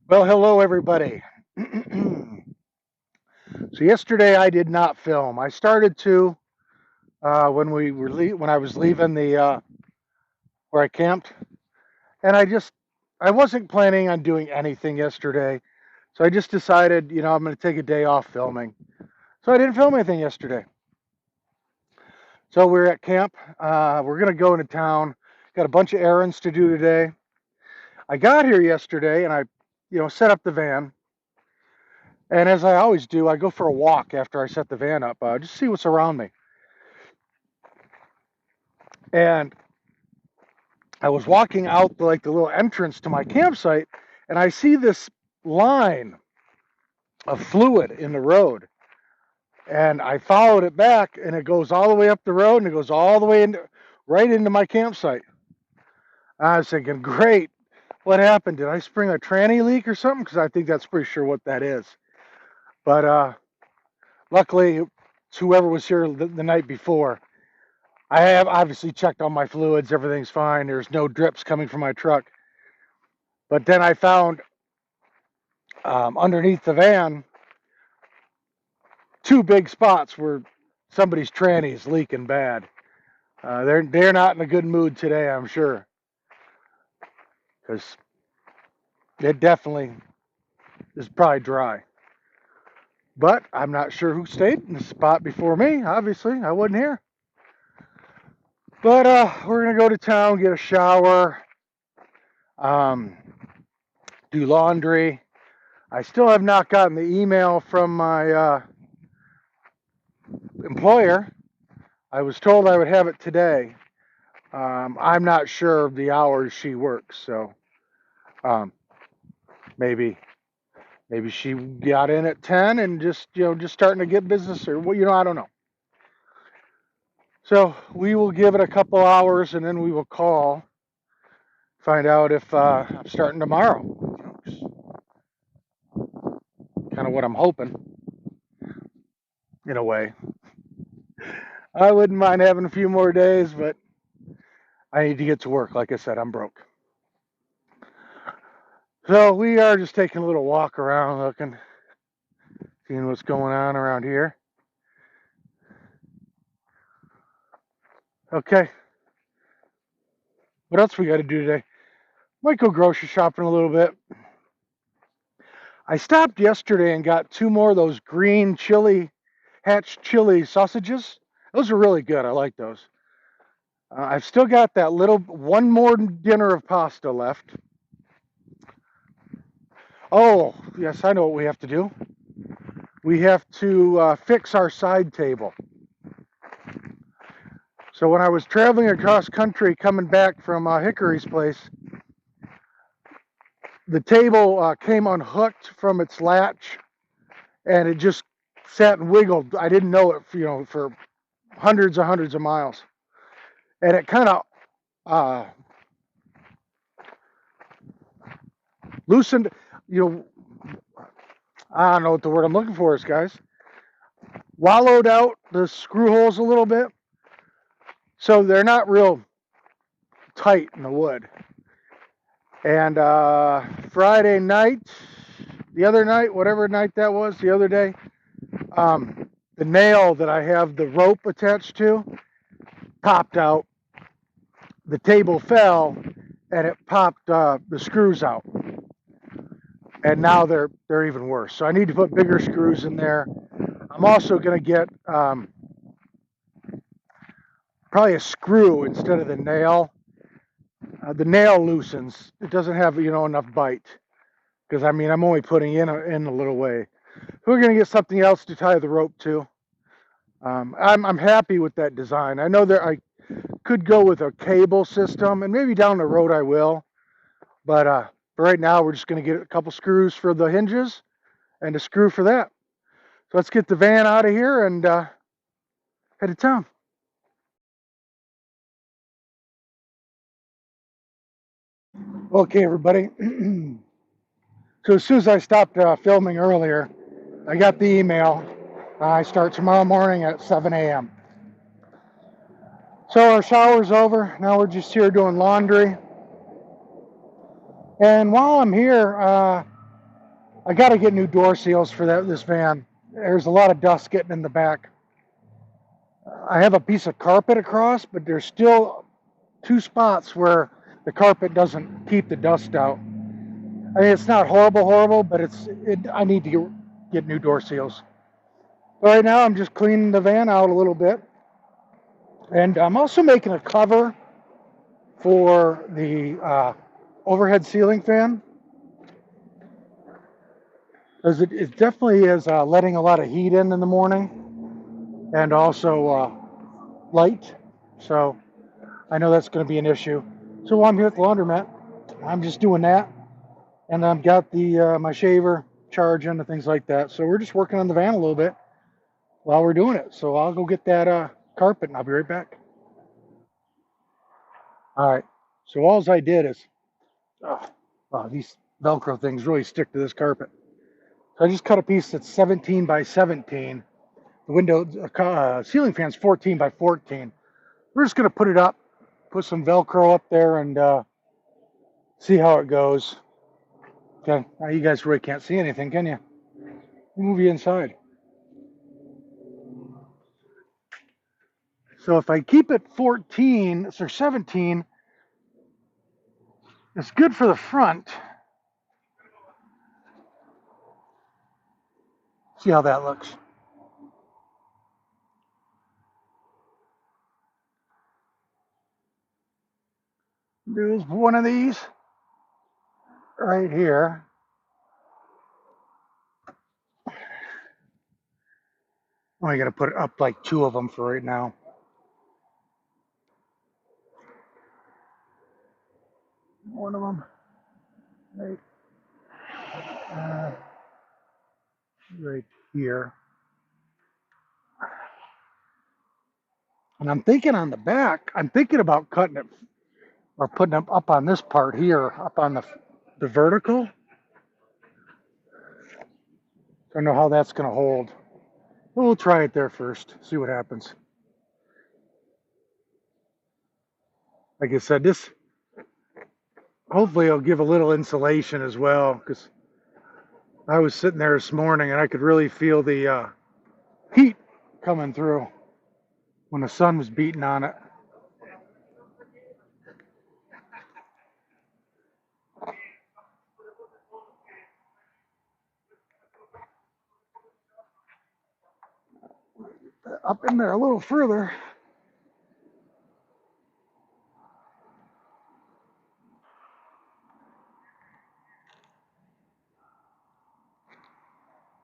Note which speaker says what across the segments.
Speaker 1: Well, hello everybody. So yesterday I did not film. I started to when I was leaving the where I camped, and I wasn't planning on doing anything yesterday. So I just decided, I'm going to take a day off filming. So I didn't film anything yesterday. So we're at camp. We're going to go into town. Got a bunch of errands to do today. I got here yesterday and I set up the van. And as I always do, I go for a walk after I set the van up, just see what's around me. And I was walking out the little entrance to my campsite, and I see this line of fluid in the road. And I followed it back, and it goes all the way up the road, and it goes all the way right into my campsite. I was thinking, great, what happened? Did I spring a tranny leak or something? Because I think that's pretty sure what that is. But luckily, it's whoever was here the night before. I have obviously checked all my fluids. Everything's fine. There's no drips coming from my truck. But then I found underneath the van two big spots where somebody's tranny is leaking bad. They're not in a good mood today, I'm sure, because it definitely is probably dry. But I'm not sure who stayed in the spot before me. Obviously, I wasn't here. But we're gonna go to town, get a shower, um, do laundry. I still have not gotten the email from my employer. I was told I would have it today. I'm not sure of the hours she works, so um, maybe she got in at 10 and just starting to get business, or well, I don't know. So we will give it a couple hours and then we will call, find out if I'm starting tomorrow. Kind of what I'm hoping, in a way. I wouldn't mind having a few more days, but I need to get to work. Like I said, I'm broke. So we are just taking a little walk around, looking, seeing what's going on around here. Okay, what else we got to do today? Might go grocery shopping a little bit. I stopped yesterday and got two more of those green hatch chili sausages. Those are really good. I like those. I've still got that one more dinner of pasta left. Oh, yes, I know what we have to do. We have to fix our side table. So when I was traveling across country coming back from Hickory's place, the table came unhooked from its latch and it just sat and wiggled. I didn't know it, for hundreds of miles. And it kind of uh, loosened, I don't know what the word I'm looking for is, guys. Wallowed out the screw holes a little bit. So they're not real tight in the wood. And Friday night, the other night, whatever night that was, the other day, the nail that I have the rope attached to popped out. The table fell and it popped the screws out. And now they're even worse. So I need to put bigger screws in there. I'm also going to get probably a screw instead of the nail. The nail loosens. It doesn't have enough bite because I'm only putting in a little way. We're going to get something else to tie the rope to. I'm happy with that design. I know that I could go with a cable system, and maybe down the road I will. But for right now, we're just going to get a couple screws for the hinges and a screw for that. So let's get the van out of here and head to town. Okay, everybody. So as soon as I stopped filming earlier, I got the email. I start tomorrow morning at 7 a.m. So our shower's over. Now we're just here doing laundry. And while I'm here, I got to get new door seals for this van. There's a lot of dust getting in the back. I have a piece of carpet across, but there's still 2 spots where the carpet doesn't keep the dust out. I mean, it's not horrible, but I need to get new door seals. But right now, I'm just cleaning the van out a little bit, and I'm also making a cover for the overhead ceiling fan, because it definitely is letting a lot of heat in the morning, and also light. So I know that's going to be an issue. So while I'm here at the laundromat, I'm just doing that, and I've got the my shaver charging and things like that. So we're just working on the van a little bit while we're doing it. So I'll go get that carpet, and I'll be right back. All right. So all I did is, wow, these Velcro things really stick to this carpet. So I just cut a piece that's 17 by 17. The window ceiling fan's 14 by 14. We're just gonna put it up, put some Velcro up there, and see how it goes. Okay. Now you guys really can't see anything, can you? Move you inside. So if I keep it 14 or 17, it's good for the front. See how that looks. There's one of these right here. Only got to put up like 2 of them for right now. One of them right here. And I'm thinking on the back, I'm thinking about cutting it or putting it up on this part here, up on the vertical. Don't know how that's going to hold. We'll try it there first, see what happens. Like I said, this hopefully it'll give a little insulation as well, because I was sitting there this morning and I could really feel the heat coming through when the sun was beating on it. Up in there a little further.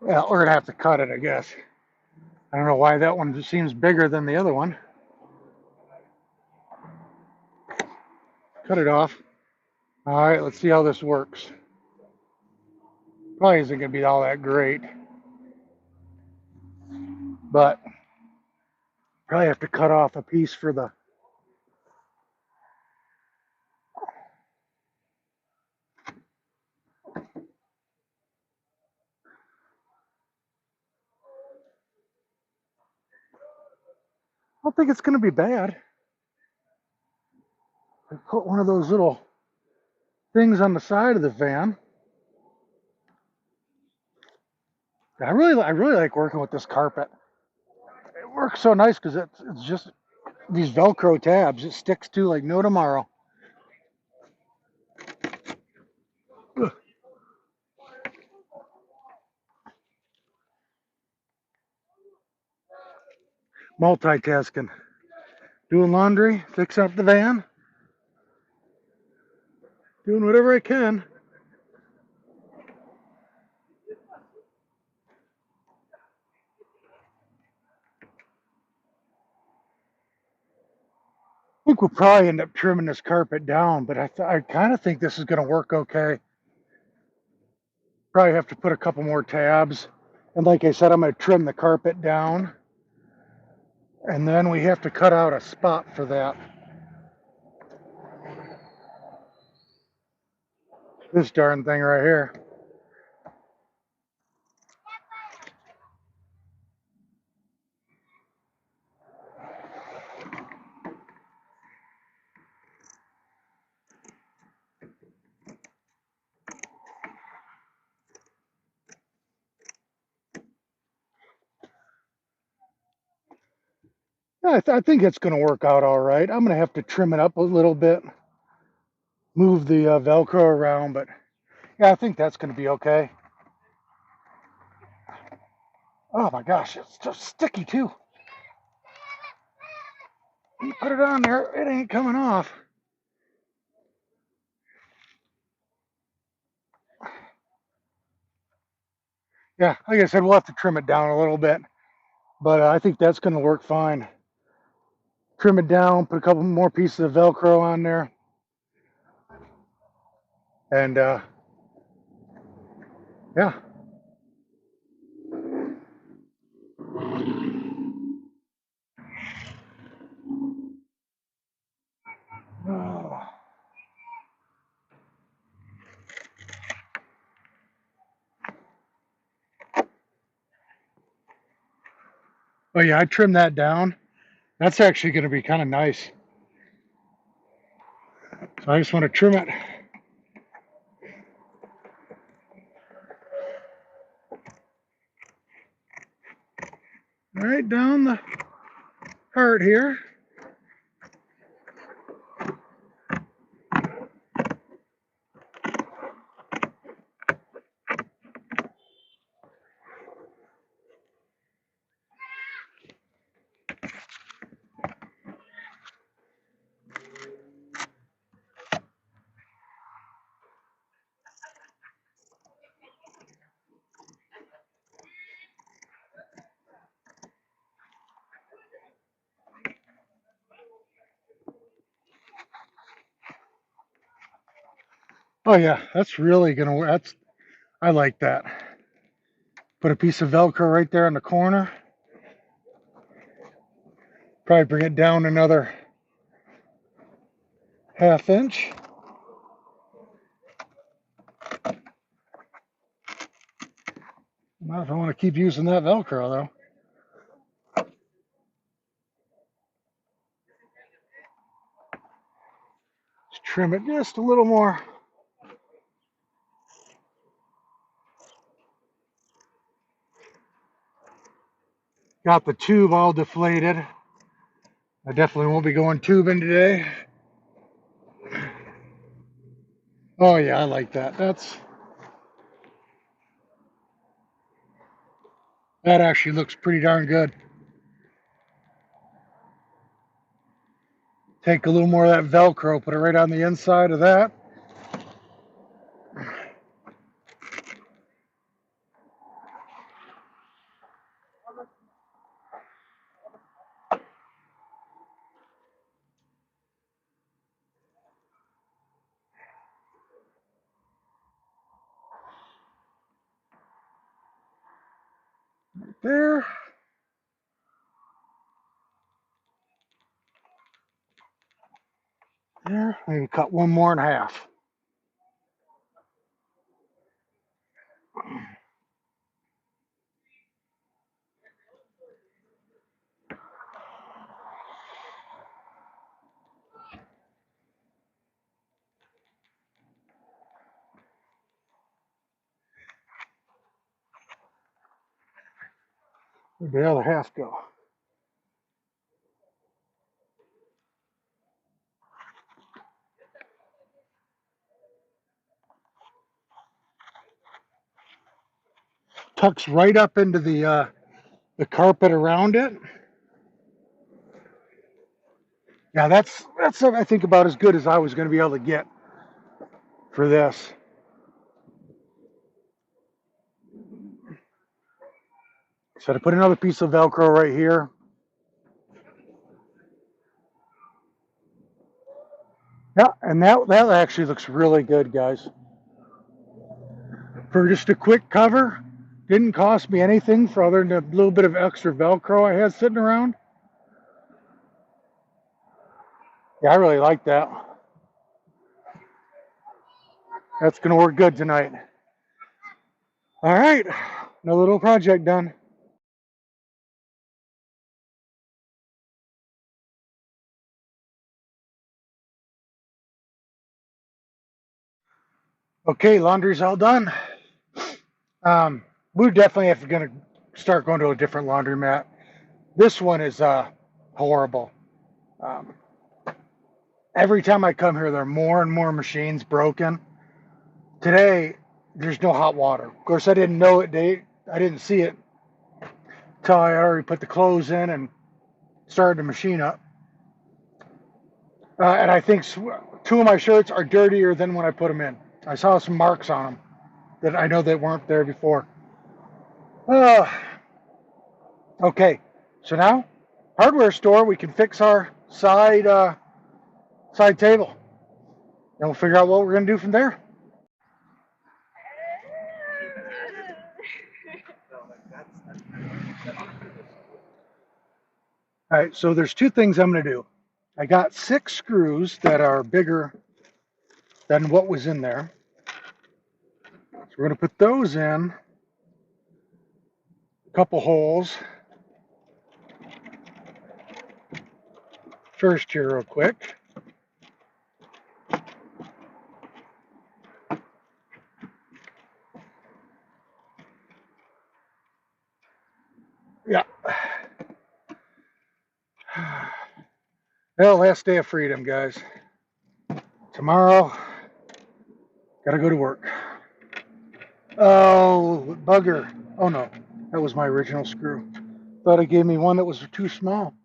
Speaker 1: Yeah, we're gonna have to cut it, I guess. I don't know why that one just seems bigger than the other one. Cut it off. All right, let's see how this works. Probably isn't gonna be all that great, but probably have to cut off a piece for the. I don't think it's gonna be bad. I put one of those little things on the side of the van. I really like working with this carpet. It works so nice because it's just these Velcro tabs. It sticks to like no tomorrow. Ugh. Multitasking, doing laundry, fixing up the van, doing whatever I can. I think we'll probably end up trimming this carpet down, but I kind of think this is going to work okay. Probably have to put a couple more tabs. And like I said, I'm going to trim the carpet down. And then we have to cut out a spot for that. This darn thing right here. I think it's going to work out all right. I'm going to have to trim it up a little bit, move the Velcro around, but yeah, I think that's going to be okay. Oh my gosh, it's just sticky too. You put it on there, it ain't coming off. Yeah, like I said, we'll have to trim it down a little bit, but I think that's going to work fine. Trim it down, put a couple more pieces of Velcro on there, and yeah. Oh yeah, I trimmed that down. That's actually going to be kind of nice. So I just want to trim it right down the heart here. Oh yeah, that's really gonna work. I like that. Put a piece of Velcro right there in the corner. Probably bring it down another ½ inch. Not if I want to keep using that Velcro though. Just trim it just a little more. Got the tube all deflated. I definitely won't be going tubing today. Oh yeah, I like that. That actually looks pretty darn good. Take a little more of that Velcro, put it right on the inside of that. There. There. Maybe cut one more in half. Where'd the other half go? Tucks right up into the carpet around it. Yeah, that's I think about as good as I was going to be able to get for this. So to put another piece of Velcro right here. Yeah, and that actually looks really good, guys. For just a quick cover, didn't cost me anything for other than a little bit of extra Velcro I had sitting around. Yeah, I really like that. That's going to work good tonight. All right, another little project done. Okay, laundry's all done. We're definitely going to start going to a different laundromat. This one is horrible. Um, every time I come here, there are more and more machines broken. Today, there's no hot water. Of course, I didn't know it. I didn't see it till I already put the clothes in and started the machine up. And I think two of my shirts are dirtier than when I put them in. I saw some marks on them that I know that weren't there before. Okay, so now hardware store. We can fix our side table. Then we'll figure out what we're gonna do from there. All right, so there's two things I'm gonna do. I got 6 screws that are bigger than what was in there. So we're gonna put those in a couple holes. First here real quick. Yeah. Well, last day of freedom, guys. Tomorrow, gotta go to work. Oh, bugger. Oh no, that was my original screw. Thought it gave me one that was too small.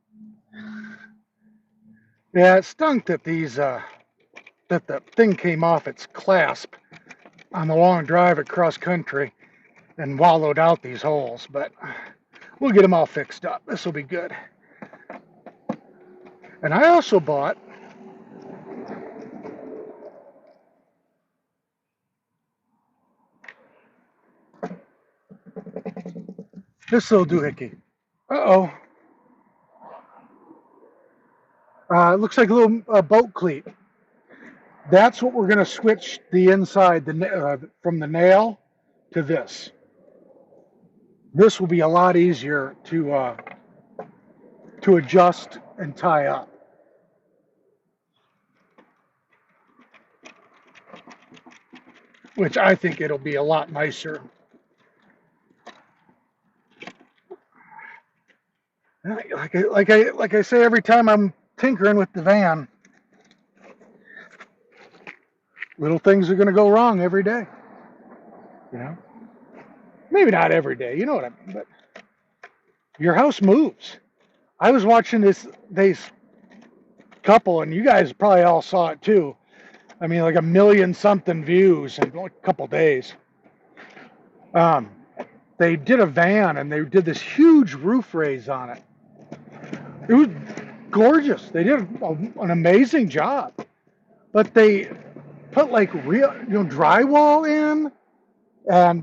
Speaker 1: Yeah, it stunk that that the thing came off its clasp on the long drive across country and wallowed out these holes, but we'll get them all fixed up. This will be good. And I also bought this little doohickey. Uh-oh. It looks like a little boat cleat. That's what we're going to switch the inside from the nail to this. This will be a lot easier to adjust and tie up. Which I think it'll be a lot nicer. Like I say every time I'm tinkering with the van, little things are going to go wrong every day. You know, maybe not every day. You know what I mean? But your house moves. I was watching this couple, and you guys probably all saw it too. I mean, like 1,000,000 something views in a couple days. They did a van, and they did this huge roof raise on it. It was gorgeous. They did an amazing job, but they put like real, drywall in, and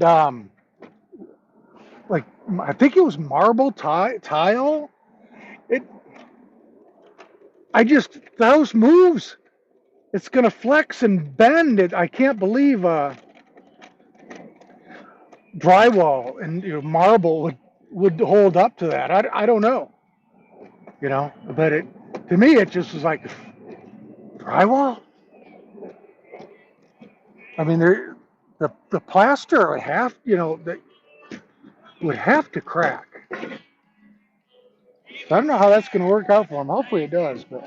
Speaker 1: like I think it was marble tile. It, the house moves. It's gonna flex and bend. I can't believe drywall and marble would hold up to that. I don't know, but to me it just was like drywall. I mean, the plaster would have, that would have to crack. So I don't know how that's going to work out for them. Hopefully it does, but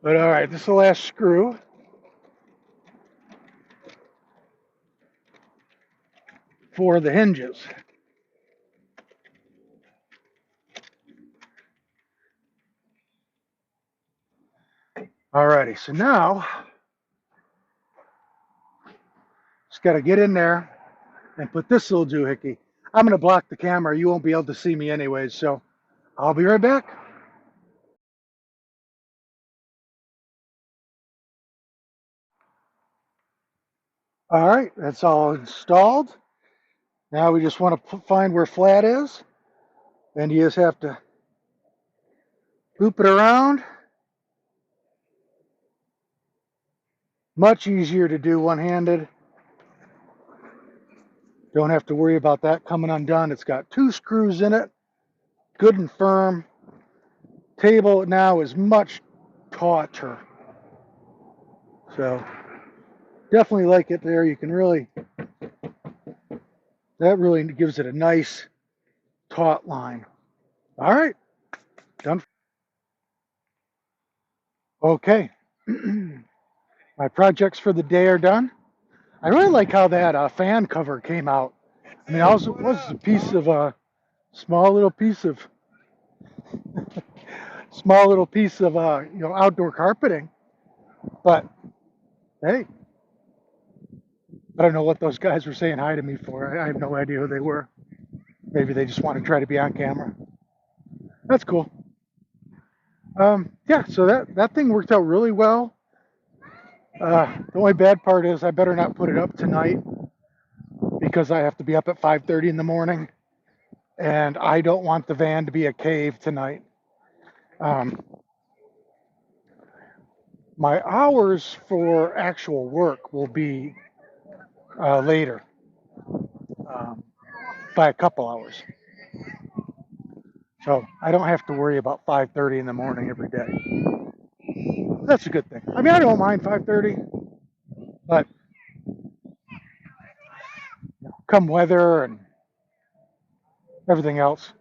Speaker 1: all right, this is the last screw. For the hinges. Alrighty, so now just got to get in there and put this little doohickey. I'm going to block the camera. You won't be able to see me anyways, so I'll be right back. All right, that's all installed. Now we just want to find where flat is, and you just have to loop it around. Much easier to do one-handed. Don't have to worry about that coming undone. It's got 2 screws in it, good and firm. Table now is much tauter. So definitely like it there. You can really, that really gives it a nice taut line. All right, done. Okay, my projects for the day are done. I really like how that fan cover came out. I mean, also it was a piece of small little piece of outdoor carpeting. But hey, I don't know what those guys were saying hi to me for. I have no idea who they were. Maybe they just want to try to be on camera. That's cool. Yeah, so that thing worked out really well. The only bad part is I better not put it up tonight because I have to be up at 5:30 in the morning, and I don't want the van to be a cave tonight. Um, my hours for actual work will be later um, by a couple hours, so I don't have to worry about 5:30 in the morning every day. That's a good thing. I mean, I don't mind 5:30, but come weather and everything else,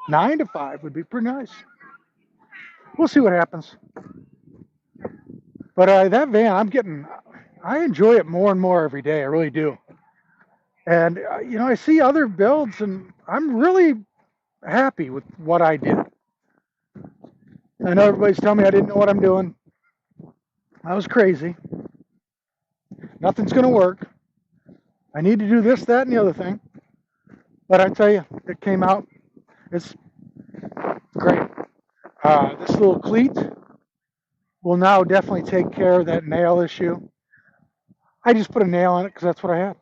Speaker 1: 9 to 5 would be pretty nice. We'll see what happens. But that van, I enjoy it more and more every day. I really do. And, I see other builds and I'm really happy with what I did. I know everybody's telling me I didn't know what I'm doing. I was crazy. Nothing's going to work. I need to do this, that, and the other thing. But I tell you, it came out. It's great. This little cleat will now definitely take care of that nail issue. I just put a nail on it because that's what I had.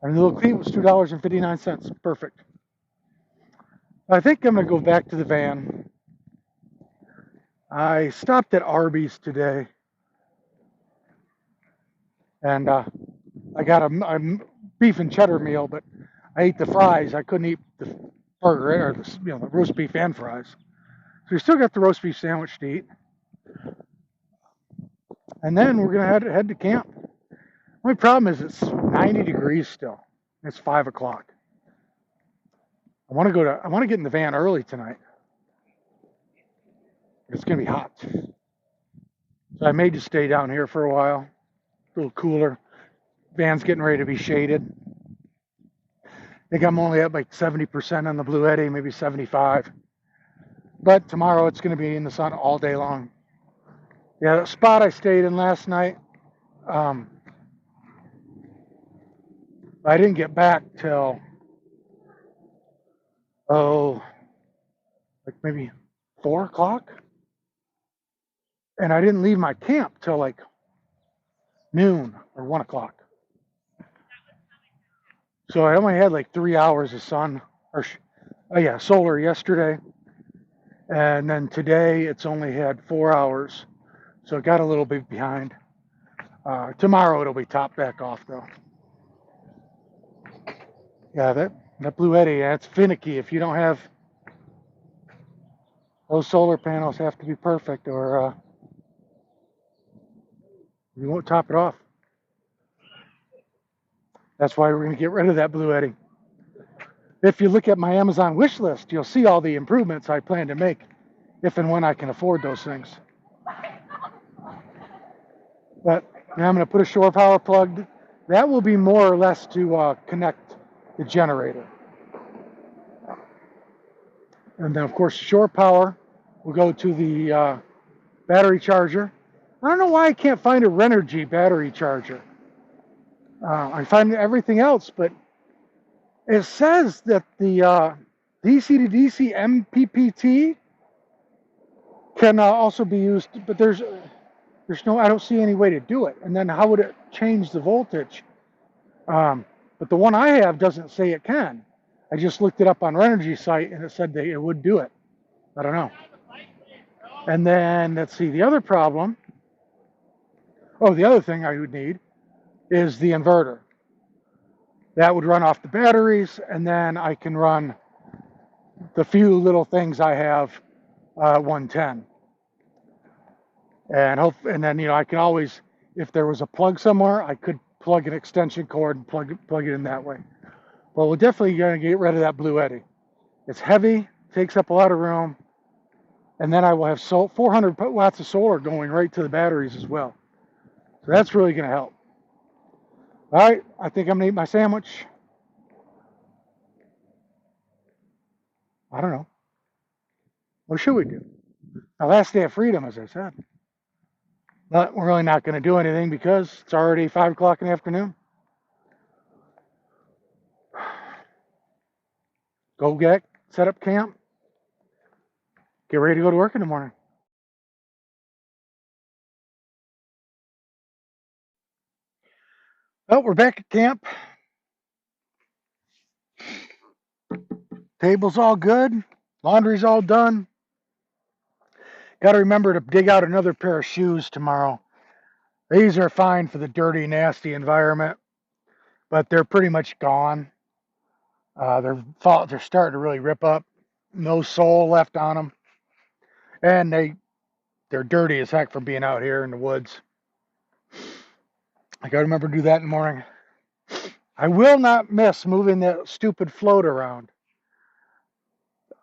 Speaker 1: And the little cleat was $2.59. Perfect. I think I'm going to go back to the van. I stopped at Arby's today. And I got a beef and cheddar meal, but I ate the fries. I couldn't eat the burger or the roast beef and fries. So we still got the roast beef sandwich to eat. And then we're going to head to camp. My problem is it's 90 degrees still. It's 5 o'clock. I want to get in the van early tonight. It's going to be hot. So I may just stay down here for a while. A little cooler. Van's getting ready to be shaded. I think I'm only at like 70% on the Blue Eddy, maybe 75. But tomorrow it's going to be in the sun all day long. Yeah, the spot I stayed in last night, I didn't get back till, like maybe 4 o'clock. And I didn't leave my camp till like noon or 1 o'clock. So I only had like 3 hours of sun, solar yesterday. And then today it's only had 4 hours. So it got a little bit behind. Tomorrow it'll be topped back off though. Yeah, that Blue Eddy, it's finicky. If you don't have those solar panels, have to be perfect, or you won't top it off. That's why we're going to get rid of that Blue Eddy. If you look at my Amazon wish list, you'll see all the improvements I plan to make if and when I can afford those things. But I'm going to put a shore power plug. That will be more or less to connect the generator. And then, of course, shore power will go to the battery charger. I don't know why I can't find a Renergy battery charger. I find everything else, but it says that the DC to DC MPPT can also be used, but there's no, I don't see any way to do it. And then how would it change the voltage? But the one I have doesn't say it can. I just looked it up on Renergy site and it said that it would do it. I don't know. And then let's see, the other problem. Oh, the other thing I would need is the inverter. That would run off the batteries, and then I can run the few little things I have 110. And then I can always, if there was a plug somewhere, I could plug an extension cord and plug it in that way. Well, we're definitely going to get rid of that Blue Eddy. It's heavy, takes up a lot of room, and then I will have 400 watts of solar going right to the batteries as well. So that's really going to help. All right, I think I'm going to eat my sandwich. I don't know. What should we do? Our last day of freedom, as I said. But we're really not going to do anything because it's already 5 o'clock in the afternoon. Go set up camp, get ready to go to work in the morning. Oh, we're back at camp. Table's all good. Laundry's all done. Got to remember to dig out another pair of shoes tomorrow. These are fine for the dirty, nasty environment, but they're pretty much gone. They're starting to really rip up. No sole left on them, and they're dirty as heck from being out here in the woods. I got to remember to do that in the morning. I will not miss moving that stupid float around.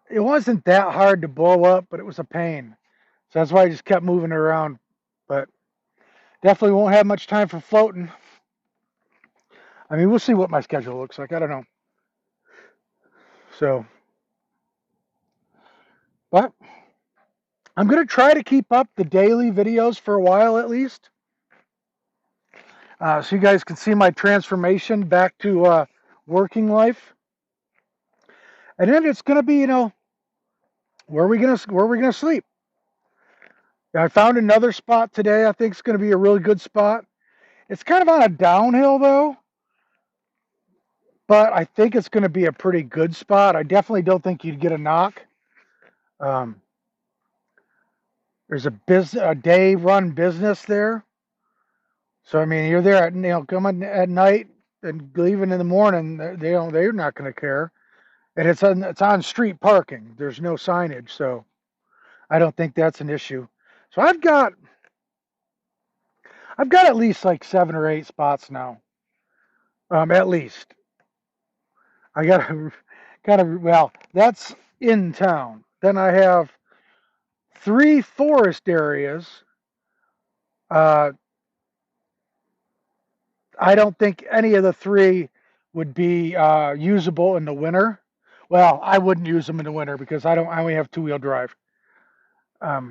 Speaker 1: It wasn't that hard to blow up, but it was a pain. So that's why I just kept moving it around. But definitely won't have much time for floating. I mean, we'll see what my schedule looks like. I don't know. So, but I'm going to try to keep up the daily videos for a while at least. So you guys can see my transformation back to working life. And then it's going to be, where are we going to sleep? I found another spot today. I think it's going to be a really good spot. It's kind of on a downhill though, but I think it's going to be a pretty good spot. I definitely don't think you'd get a knock. There's a day run business there. So I mean, you're there at coming at night and leaving in the morning. They're not going to care. And it's on street parking. There's no signage, so I don't think that's an issue. So I've got at least like 7 or 8 spots now. At least I got well, that's in town. Then I have 3 forest areas. I don't think any of the 3 would be usable in the winter. Well, I wouldn't use them in the winter because I only have 2-wheel drive. But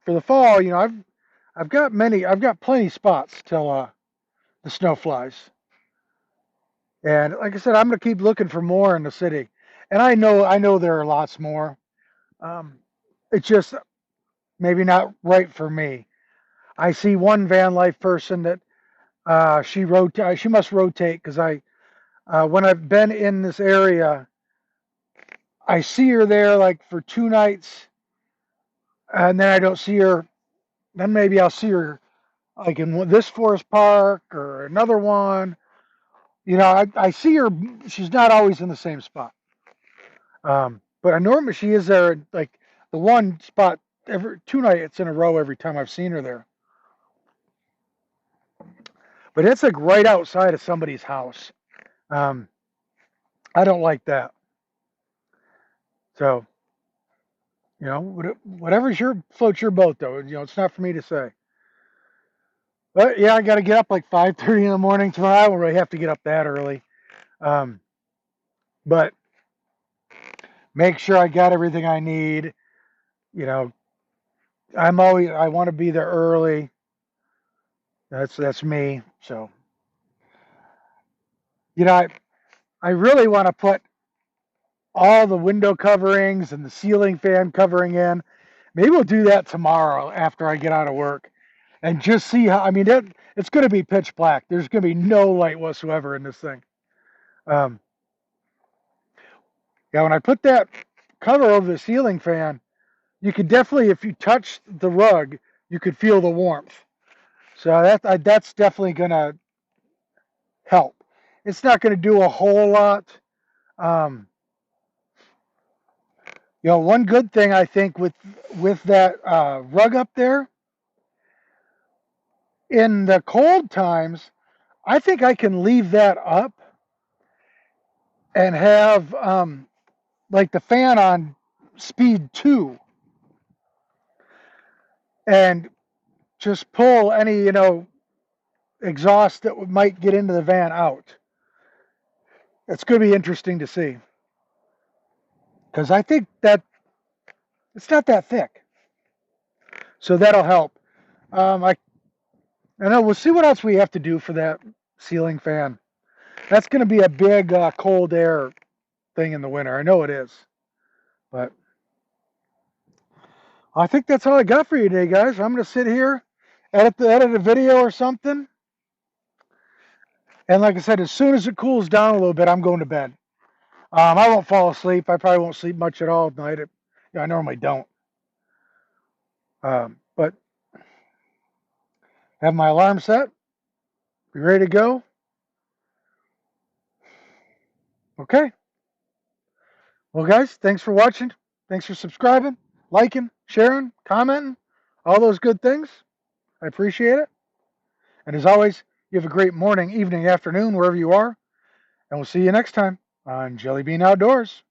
Speaker 1: for the fall, I've got plenty spots till the snow flies. And like I said, I'm gonna keep looking for more in the city. And I know there are lots more. It's just maybe not right for me. I see one van life person that she must rotate because when I've been in this area, I see her there like for 2 nights, and then I don't see her. Then maybe I'll see her like in this forest park or another one. I see her. She's not always in the same spot. But normally she is there like the one spot every 2 nights in a row every time I've seen her there. But it's like right outside of somebody's house. I don't like that. So, whatever's floats your boat though. It's not for me to say. But yeah, I got to get up like 5:30 in the morning tomorrow. I don't really have to get up that early. But make sure I got everything I need. I want to be there early. That's me. So, I really want to put all the window coverings and the ceiling fan covering in. Maybe we'll do that tomorrow after I get out of work and just see how, it's going to be pitch black. There's going to be no light whatsoever in this thing. When I put that cover over the ceiling fan, you could definitely, if you touch the rug, you could feel the warmth. So that's definitely going to help. It's not going to do a whole lot. One good thing I think with that rug up there, in the cold times, I think I can leave that up and have like the fan on speed 2 and just pull any, exhaust that might get into the van out. It's going to be interesting to see, because I think that it's not that thick, so that'll help. I know we'll see what else we have to do for that ceiling fan. That's going to be a big cold air thing in the winter. I know it is, but I think that's all I got for you today, guys. I'm going to sit here, edit a video or something, and like I said, as soon as it cools down a little bit, I'm going to bed. I won't fall asleep. I probably won't sleep much at all at night. I normally don't. But have my alarm set. Be ready to go. Okay. Well, guys, thanks for watching. Thanks for subscribing, liking, sharing, commenting, all those good things. I appreciate it. And as always, you have a great morning, evening, afternoon, wherever you are. And we'll see you next time on Jellybean Outdoors.